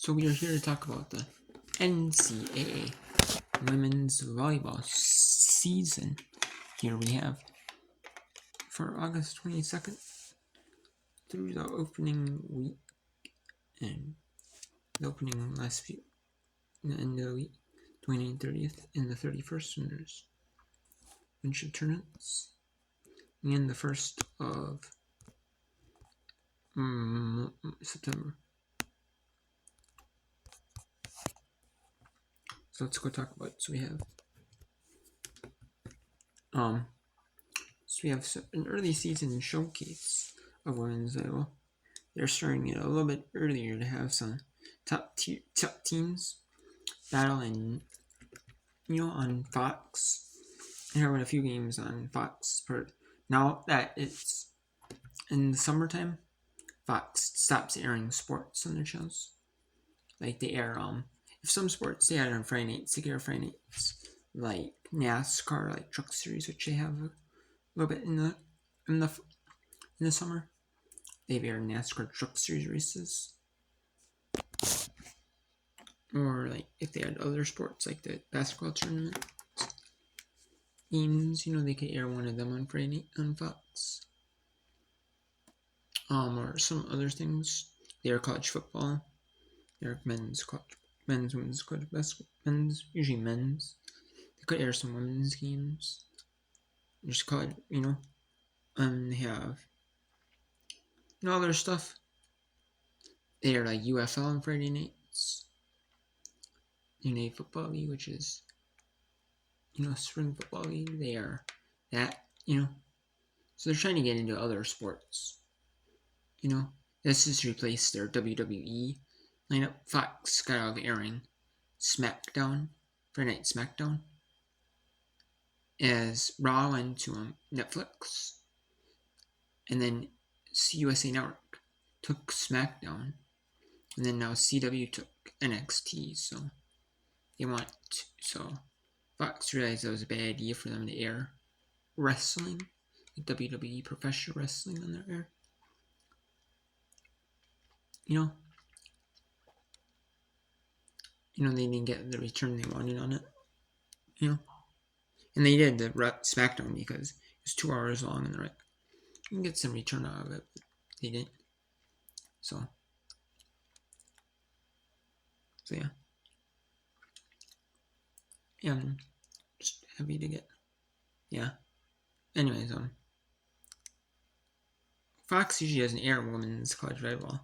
So we are here to talk about the NCAA women's volleyball season. Here we have for August 22nd through the opening week and the opening last week, the end of the week, 29th, 30th, and the 31st, and there's a bunch of tournaments. And the 1st of September. So let's go talk about it. So we have an early season showcase of women's volleyball. They're starting it a little bit earlier to have some top teams battling, on Fox. And having a few games on Fox. Now that it's in the summertime, Fox stops airing sports on their shows. Like they air if some sports they air on Friday nights, they air Friday nights, like NASCAR, like Truck Series, which they have a little bit in the summer. They've aired NASCAR Truck Series races, or like if they had other sports like the basketball tournament games, they could air one of them on Friday night on Fox. Or some other things. They air college football. They air men's, women's college basketball. Usually men's. They could air some women's games. Just college, and they have, other stuff. They are like UFL on Friday nights. United Football League, which is, spring football league. They are that, So they're trying to get into other sports. This has replaced their WWE lineup. Fox got out of airing SmackDown, Friday Night SmackDown, as Raw went to Netflix, and then USA Network took SmackDown, and then now CW took NXT. So Fox realized that was a bad idea for them to air wrestling, like WWE professional wrestling on their air. They didn't get the return they wanted on it. And they did the SmackDown because it was 2 hours long, and they're like, you can get some return out of it, but they didn't. So yeah. Yeah, I'm just happy to get. Yeah. Anyways, Fox usually doesn't air women's college volleyball.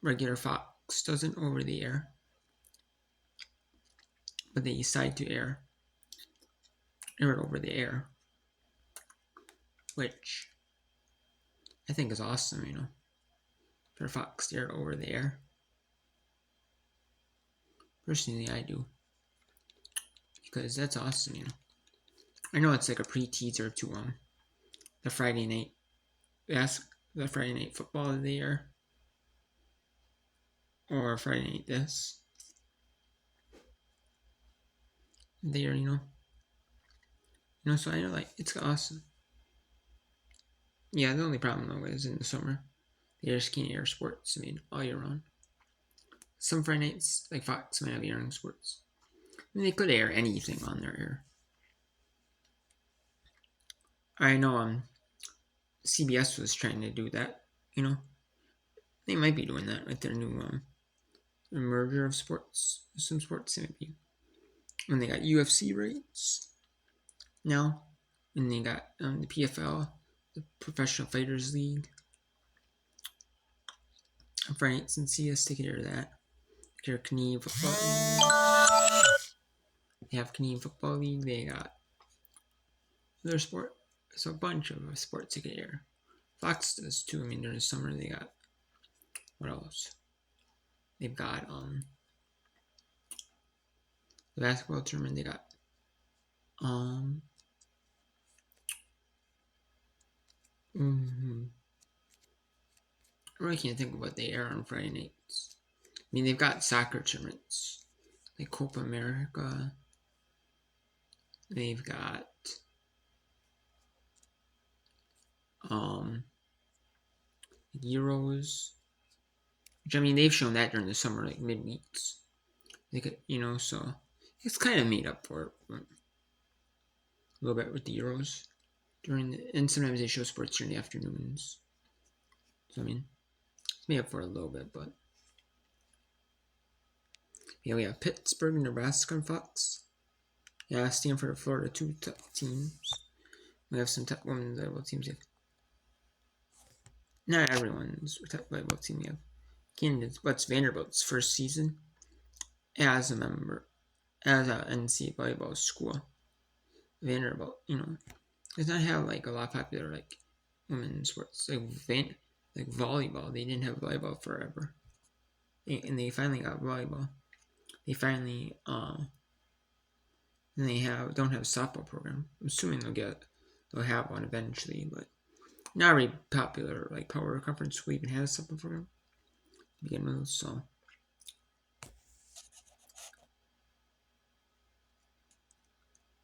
Regular Fox doesn't over the air, but they decide to air it over the air, which I think is awesome, for Fox to air it over the air. Personally, I do, because that's awesome, I know it's like a pre-teaser to the Friday night football of the year, or Friday night this there, so I know, like, it's awesome. Yeah, the only problem though is in the summer they just can't air sports, all year round. Some Friday nights, like Fox, might have airing sports. They could air anything on their air. I know CBS was trying to do that, They might be doing that with their new merger of sports. Some sports they might be. When they got UFC rights now, and they got the PFL, the Professional Fighters League. Friday nights and CS take care of that. Their Canadian Football League. They have Canadian Football League. They got their sport. So a bunch of sports they can air. Fox does too. During the summer they got, what else? They've got the basketball tournament. They got I really can't think of what they air on Friday nights. They've got soccer tournaments like Copa America. They've got Euros. Which, I mean, they've shown that during the summer, like midweeks. They could, so it's kind of made up for it a little bit with the Euros and sometimes they show sports during the afternoons. So I mean, it's made up for it a little bit, but yeah, we have Pittsburgh, Nebraska, and Fox. Yeah, Stanford, Florida, two top teams. We have some top women's volleyball teams. Not everyone's top volleyball team. We have candidates. What's Vanderbilt's first season as a member, as a NCAA volleyball school? Vanderbilt, does not have like a lot of popular like women's sports like volleyball. They didn't have volleyball forever, and they finally got volleyball. They finally and they don't have a softball program. I'm assuming they'll have one eventually, but not very popular. Like Power Conference will even have a softball program to begin with, so.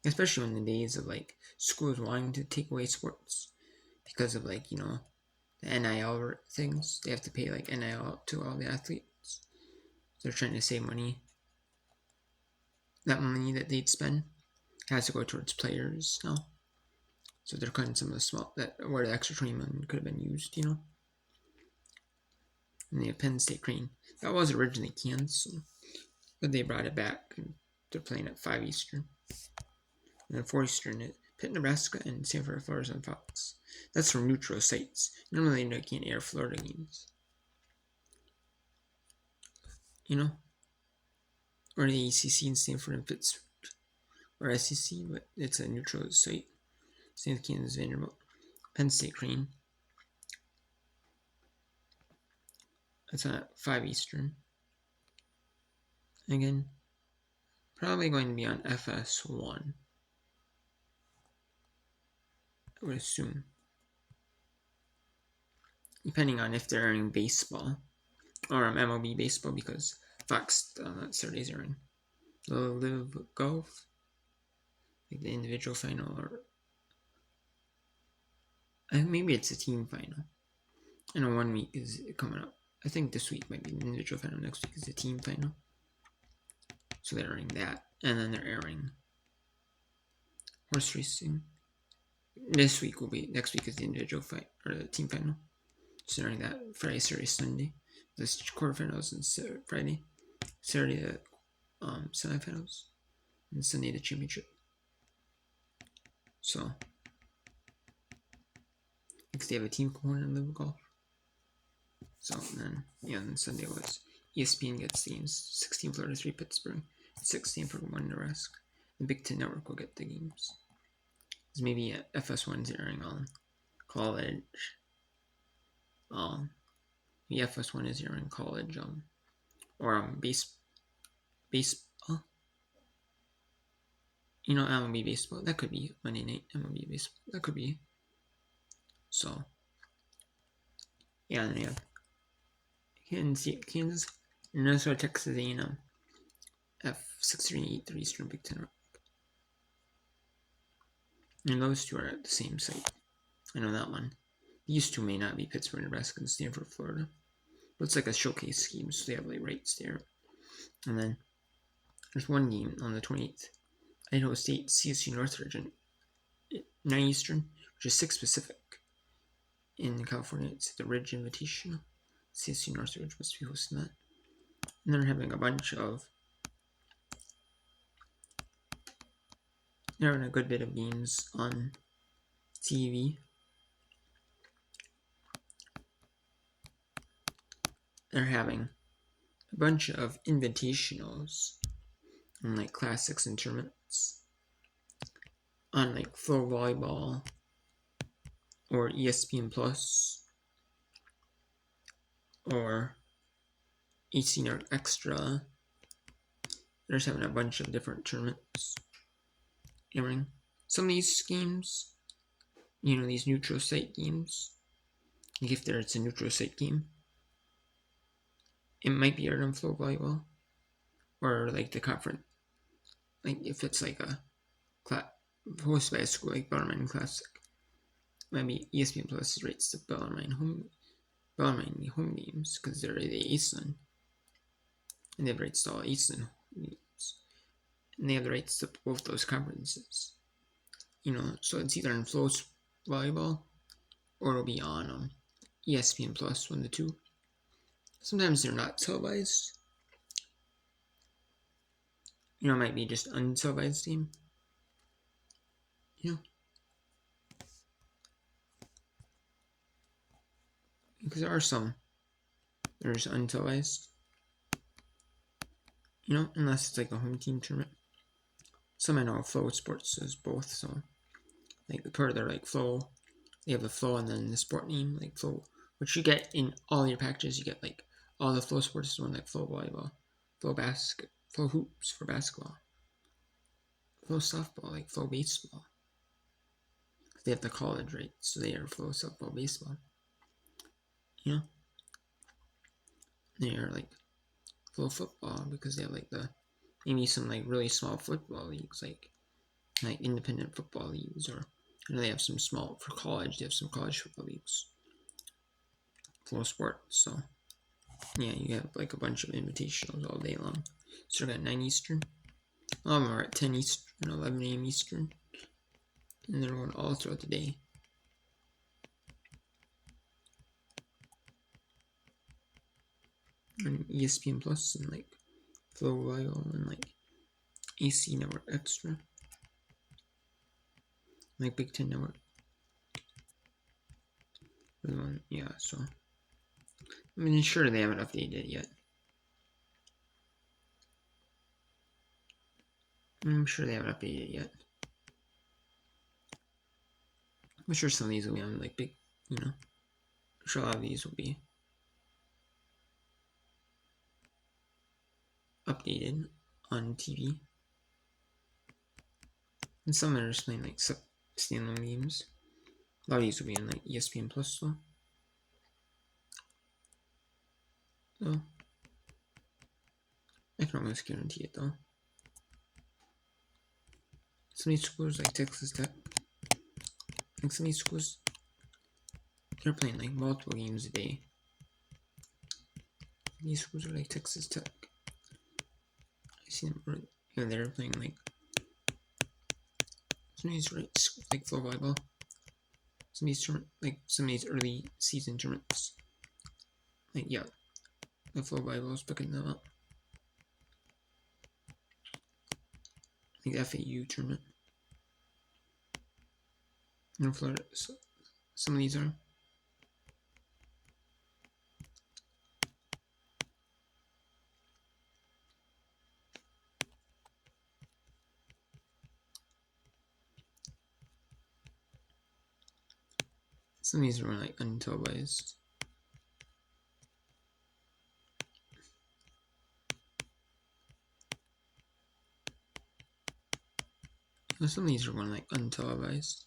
Especially in the days of like schools wanting to take away sports because of like the NIL things. They have to pay like NIL to all the athletes. They're trying to save money. That money that they'd spend has to go towards players now. So they're cutting some of the small where the extra $20 million could have been used, And they have Penn State Crane. That was originally canceled, but they brought it back and they're playing at 5 Eastern. And then 4 Eastern at Pitt, Nebraska, and Stanford, Florida on Fox. That's from neutral sites. Normally they can't air Florida games. Or the ACC in Stanford and Pittsburgh. Or SEC, but it's a neutral site. St. Kansas, Vanderbilt, Penn State Crane. That's at 5 Eastern. Again, probably going to be on FS1. I would assume. Depending on if they're airing baseball or MLB baseball, because Fox on Saturdays are in the Live Golf, like the individual final, or maybe it's a team final. I know 1 week is coming up. I think this week might be the individual final. Next week is the team final. So they're airing that, and then they're airing horse racing. Next week is the individual fight or the team final. So during that Friday, Saturday, Sunday, the quarterfinals and Friday, Saturday the semifinals, and Sunday the championship. So because they have a team component in Live Golf. So then then Sunday was ESPN gets the games. 16 Florida, 3 Pittsburgh, 16 for 1 Nebraska. The Big Ten Network will get the games. Because maybe FS1's airing on college. The FS1 is airing college. Or baseball. MLB baseball. That could be Monday night MLB baseball. That could be. So. Yeah, and they have Kansas, Minnesota, Texas A&M. F6 3 8 3 Eastern Big Ten. And those two are at the same site. I know that one. These two may not be Pittsburgh, Nebraska, and Stanford, Florida. But it's like a showcase scheme, so they have like rights there. And then there's one game on the 28th. Idaho State, CSU Northridge, 9 Eastern, which is 6 Pacific. In California, it's the Ridge Invitational. CSU Northridge must be hosting that. And they're having a good bit of games on TV. They're having a bunch of invitationals and like classics and tournaments on like Floor Volleyball or ESPN Plus or 18 Extra. They're just having a bunch of different tournaments airing. Some of these games, these neutral site games, like if it's a neutral site game, it might be aired on Floor Volleyball or like the conference. Like if it's like a hosted by a school like Bellarmine Classic, maybe ESPN Plus rates the Bellarmine home Bellarmine home games because they're the Eastern, and they have rights to all Eastern games, and they have the rights to both those conferences. So it's either in Flow Volleyball or it'll be on ESPN Plus, one of the two. Sometimes they're not televised. It might be just untelevised team. Because there are some that are just untelevised. Unless it's like a home team tournament. Some I know Flow Sports is both, so like the part of their like Flow, they have the Flow and then the sport name like Flow, which you get in all your packages. You get like all the Flow Sports is one like Flow Volleyball, Flow Basket, Flow Hoops for basketball, Flow Softball, like Flow Baseball. They have the college, right? So they are Flow Softball, Baseball. They are like Flow Football because they have like maybe some like really small football leagues, like independent football leagues, or they have some small for college. They have some college football leagues. Flow Sport. So yeah, you have like a bunch of invitationals all day long. Start at 9 Eastern. A lot of them are at 10 Eastern, 11 a.m. Eastern, and they're going all throughout the day. On ESPN Plus and like Flow Volleyball and like AC Network Extra, like Big Ten Network. Yeah, so sure they haven't updated it yet. I'm sure they haven't updated it yet. I'm sure some of these will be on like big, I'm sure a lot of these will be updated on TV. And some are just playing like standalone games. A lot of these will be on like ESPN Plus though. So I can almost guarantee it though. Some of these schools like Texas Tech, like some of these schools, they're playing like multiple games a day. These schools are like Texas Tech. I see them, they're playing like some of these like Flow Volleyball. Some of these some of these early season tournaments. Like the Flow Volleyball is picking them up. Like the FAU tournament. Florida. So some of these are. Some of these are like untelevised. Some of these are going like untelevised.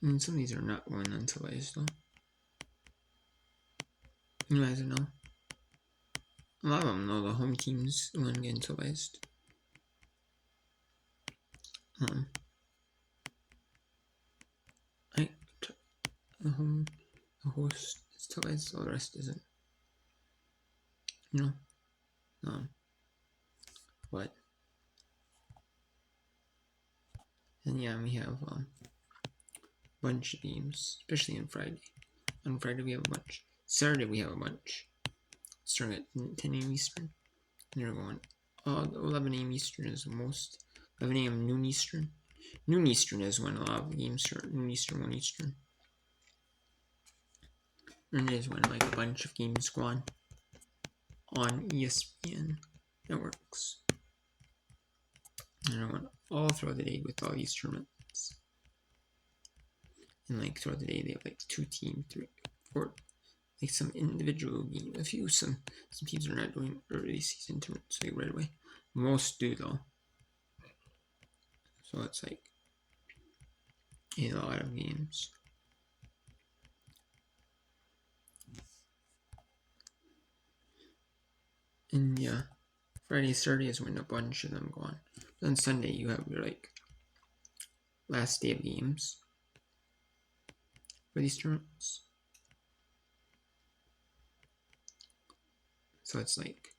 Some of these are not going untelevised though. You guys know. A lot of them know the home teams going to get televised. The host is televised, all the rest isn't. But and yeah, we have a bunch of games, especially on Friday. On Friday we have a bunch. Saturday we have a bunch. Starting at 10 a.m. Eastern. And they're going 11 a.m. Eastern is the most. 11 a.m. noon Eastern. Noon Eastern is when a lot of the games start. Noon Eastern, 1 Eastern. And it is when like a bunch of games go on ESPN networks. And I went all throughout the day with all these tournaments. And like throughout the day they have like 2 teams, 3, 4, like some individual game. Some teams are not doing early season tournaments like right away. Most do though. So it's like a lot of games. And yeah, Friday, Saturday is when a bunch of them go on. Then Sunday you have your like last day of games. for these tournaments. So it's like,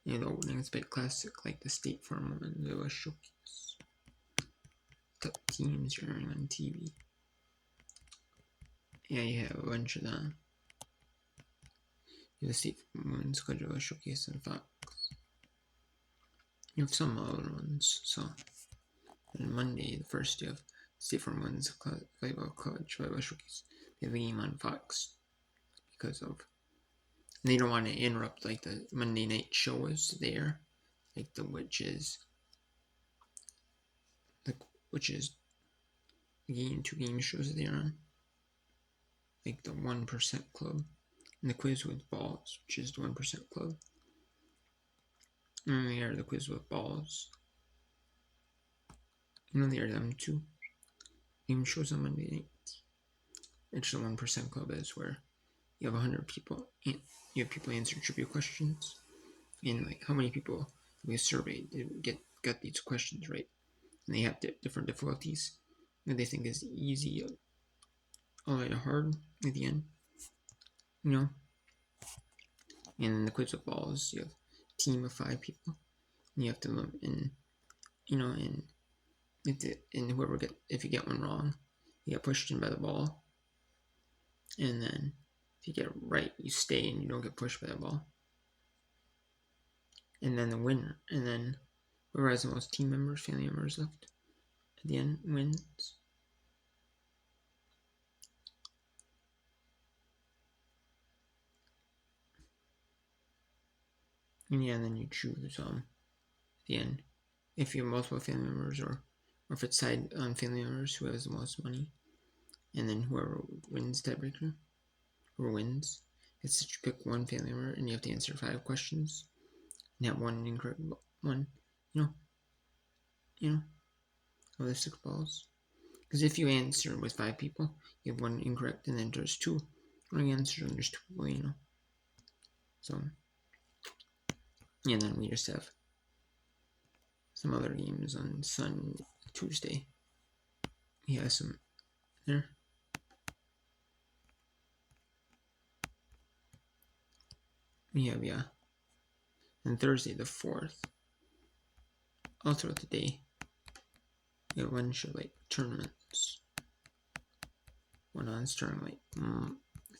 the opening's big classic, like the State Farm Women's Showcase. Top teams airing on TV. Yeah, you have a bunch of them. You have the State Farm Women's Showcase on Fox. You have some other ones, so on Monday, the first, you have State Farm Women's Volleyball College Volleyball Showcase. They have a game on Fox because of they don't want to interrupt like the Monday night shows there, like which is two game shows they're on, like the 1% Club and the Quiz with Balls, which is the 1% Club. And they are the Quiz with Balls. They are them two game shows on Monday night. It's the 1% Club is where you have 100 people and you have people answer trivia questions, and like how many people we surveyed got these questions right, and they have different difficulties that they think is easy all the way to hard at the end, and then the quiz with balls, you have a team of 5 people, and you have to and whoever if you get one wrong, you get pushed in by the ball, and then if you get it right, you stay and you don't get pushed by the ball. And then the winner, and then whoever has the most family members left at the end wins. And then you choose at the end if you have multiple family members or if it's side on family members who has the most money, and then whoever wins tiebreaker, whoever wins, it's that you pick one family member and you have to answer 5 questions and have one incorrect one, of the 6 balls. Because if you answer with 5 people, you have one incorrect, and then there's 2 wrong answers, and there's 2 people, So, and then we just have some other games on Tuesday. We have some there. We have, and Thursday the 4th, all throughout the day, we have a bunch of like tournaments. One on starting like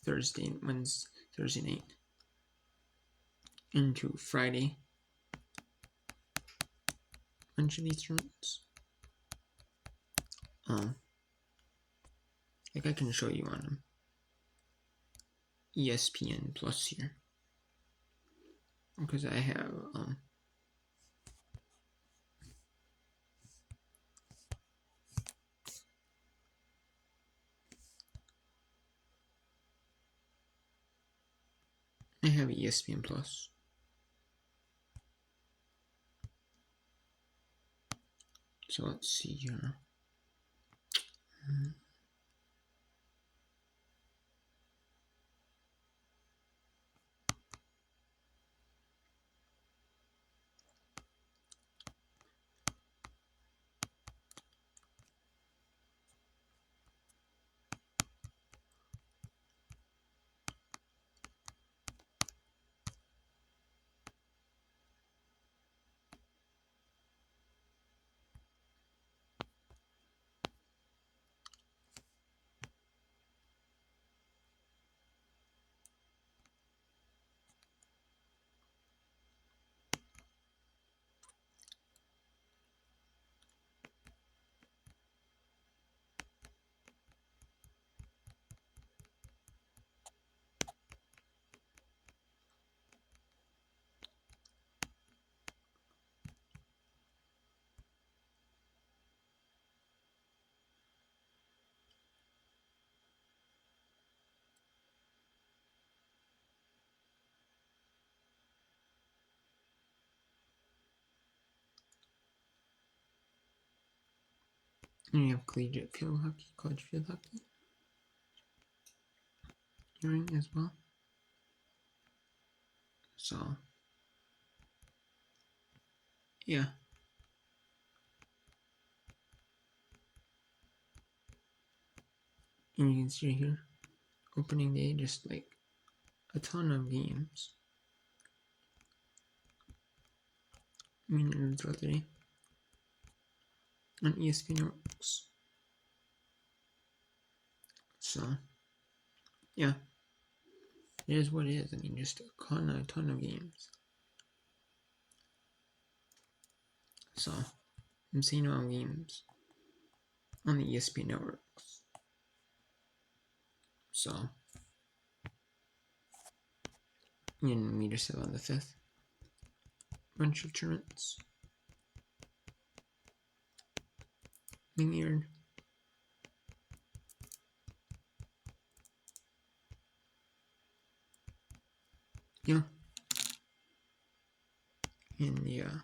Thursday night into Friday. Bunch of these tournaments. Like I can show you on ESPN Plus here, because I have ESPN Plus. So let's see here. And you have collegiate field hockey, college field hockey hearing as well. So, yeah. And you can see here, opening day, just like a ton of games. I mean, throughout the day on ESPN networks. So, yeah, it is what it is. I mean, just a ton of games. So, I'm seeing all games on the ESPN networks. So, and we just have on the 5th bunch of tournaments being aired. Yeah. And yeah,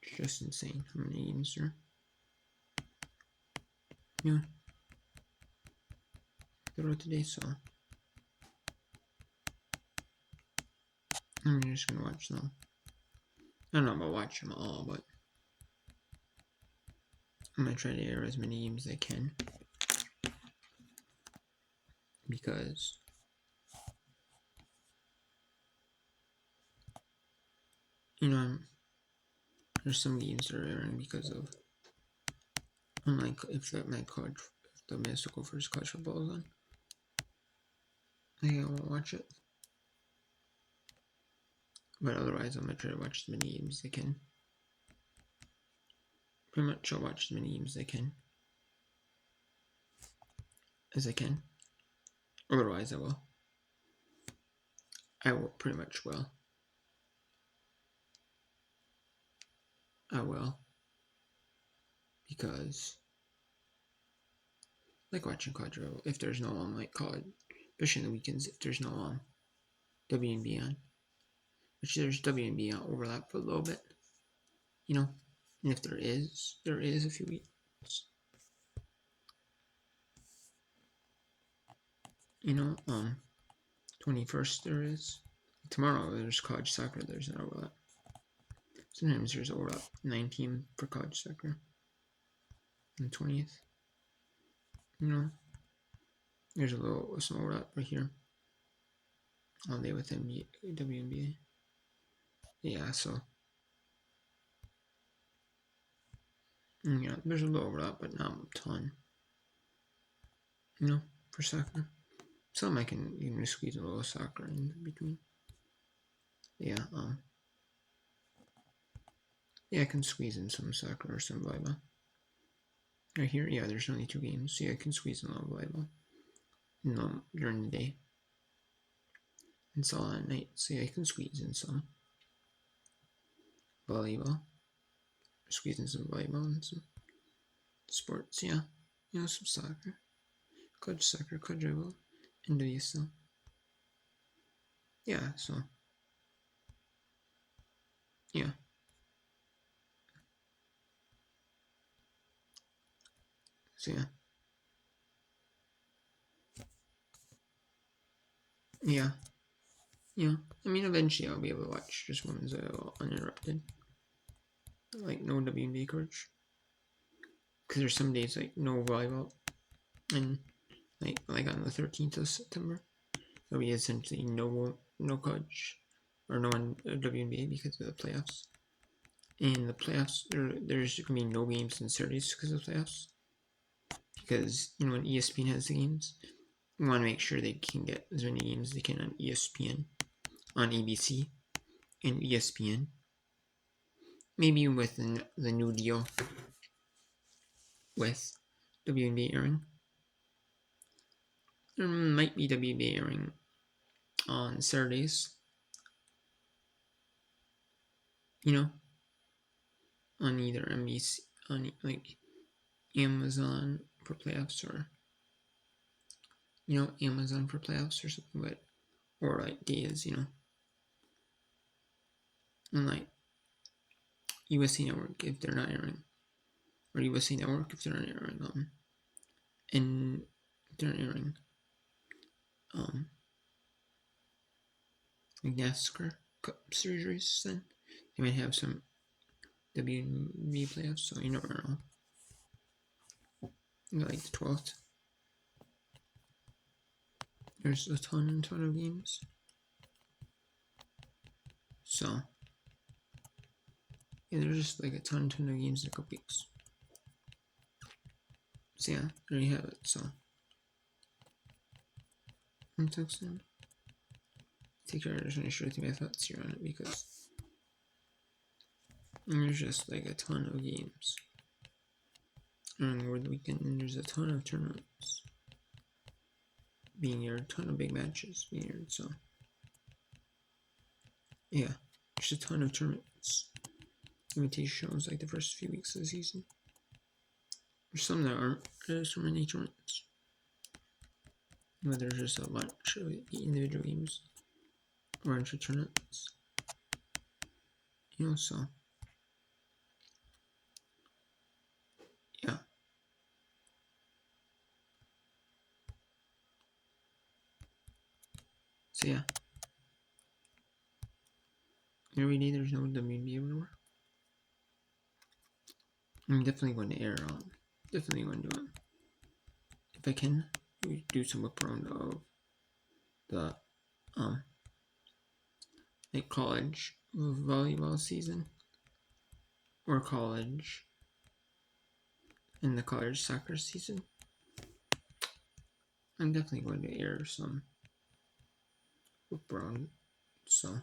it's just insane how many games there are. Yeah. Throughout the day, so I'm just gonna watch them. I don't know about watch them all, but I'm gonna try to air as many games as I can because there's some games that are airing because of unlike if the mystical first college football is on, I won't watch it. But otherwise, I'm gonna try to watch as many games as I can. Pretty much, I'll watch as many games as I can. Otherwise, I will. Pretty much will. I will. Because like watching college football, if there's no like college, especially in the weekends, if there's no WNBA on, which there's WNBA overlap for a little bit, and if there is a few weeks, 21st there is. Tomorrow there's college soccer, there's an overlap. Sometimes there's overlap, 19 for college soccer, and 20th. There's some overlap right here. All day with WNBA. Yeah, so there's a little overlap, but not a ton. For soccer. Some I can even squeeze a little soccer in between. Yeah, I can squeeze in some soccer or some volleyball. Right here, yeah, there's only 2 games, so yeah, I can squeeze in a little volleyball during the day. And it's all at night, so yeah, I can squeeze in some volleyball. Squeeze in some volleyball and some sports, yeah. Some soccer. College soccer, college volleyball, and WSL. Yeah, so yeah. So yeah. Yeah. Yeah. I mean, eventually I'll be able to watch just ones uninterrupted. Like no WNBA coverage. Because there's some days like no volleyball. And like on the 13th of September, there'll be essentially no coverage or no WNBA because of the playoffs. In the playoffs, there's going to be no games in Saturdays because of the playoffs. Because, when ESPN has the games, you want to make sure they can get as many games as they can on ESPN, on ABC, and ESPN. Maybe with the new deal with WNBA airing. There might be WNBA airing on Saturdays. On either NBC, on like Amazon for playoffs or Amazon for playoffs or something, but or like days, and like USA Network if they're not airing, or USA Network if they're not airing, and if they're not airing, like NASCAR Cup Series races, then they might have some WNBA playoffs. So you never know. Like the 12th, There's a ton of games. So yeah, there's just like a ton of games in a couple weeks. So yeah, there you have it. So until soon. Take care. I just want to share with you my thoughts here on it because there's just like a ton of games. And over the weekend, and there's a ton of tournaments being aired, a ton of big matches being aired. So yeah, there's a ton of tournaments. Invitation shows like the first few weeks of the season. There's some that aren't. There's so many tournaments. But there's just a bunch of individual games, a bunch of tournaments. So yeah. So yeah. Every day there's no WNBA anymore. I'm definitely going to air on. Definitely going to do it. If I can, we do some whip around of the like college volleyball season or college and the college soccer season. I'm definitely going to air some whip around. So